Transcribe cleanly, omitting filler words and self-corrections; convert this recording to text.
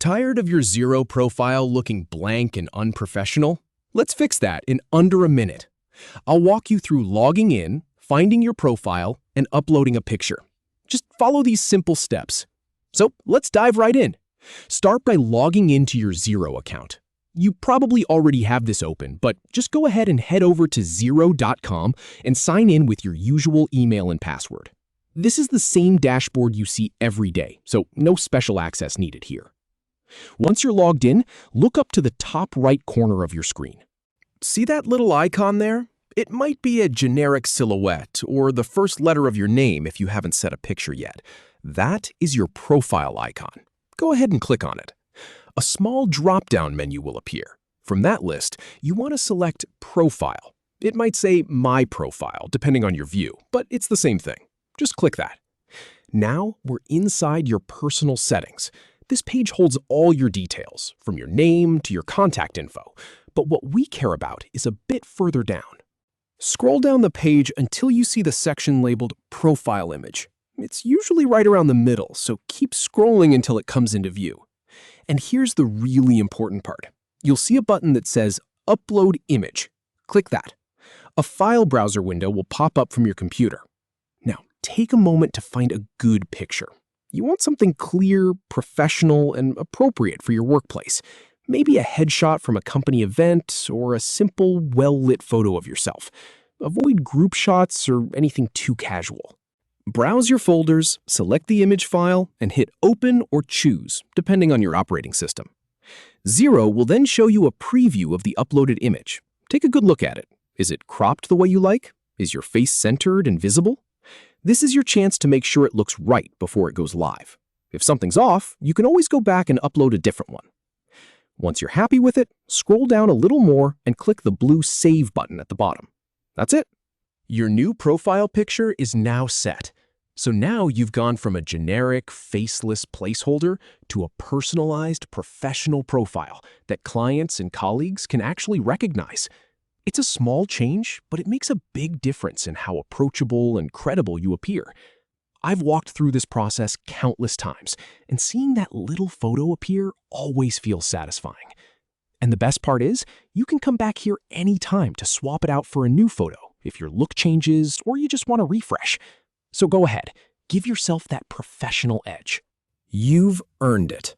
Tired of your Xero profile looking blank and unprofessional? Let's fix that in under a minute. I'll walk you through logging in, finding your profile, and uploading a picture. Just follow these simple steps. So let's dive right in. Start by logging into your Xero account. You probably already have this open, but just go ahead and head over to Xero.com and sign in with your usual email and password. This is the same dashboard you see every day, so no special access needed here. Once you're logged in, look up to the top right corner of your screen. See that little icon there? It might be a generic silhouette or the first letter of your name if you haven't set a picture yet. That is your profile icon. Go ahead and click on it. A small drop-down menu will appear. From that list, you want to select Profile. It might say My Profile, depending on your view, but it's the same thing. Just click that. Now we're inside your personal settings. This page holds all your details, from your name to your contact info, but what we care about is a bit further down. Scroll down the page until you see the section labeled Profile Image. It's usually right around the middle, so keep scrolling until it comes into view. And here's the really important part. You'll see a button that says Upload Image. Click that. A file browser window will pop up from your computer. Now, take a moment to find a good picture. You want something clear, professional, and appropriate for your workplace. Maybe a headshot from a company event or a simple, well-lit photo of yourself. Avoid group shots or anything too casual. Browse your folders, select the image file, and hit Open or Choose, depending on your operating system. Xero will then show you a preview of the uploaded image. Take a good look at it. Is it cropped the way you like? Is your face centered and visible? This is your chance to make sure it looks right before it goes live. If something's off, you can always go back and upload a different one. Once you're happy with it, scroll down a little more and click the blue Save button at the bottom. That's it. Your new profile picture is now set. So now you've gone from a generic, faceless placeholder to a personalized, professional profile that clients and colleagues can actually recognize. It's a small change, but it makes a big difference in how approachable and credible you appear. I've walked through this process countless times, and seeing that little photo appear always feels satisfying. And the best part is, you can come back here anytime to swap it out for a new photo if your look changes or you just want to refresh. So go ahead, give yourself that professional edge. You've earned it.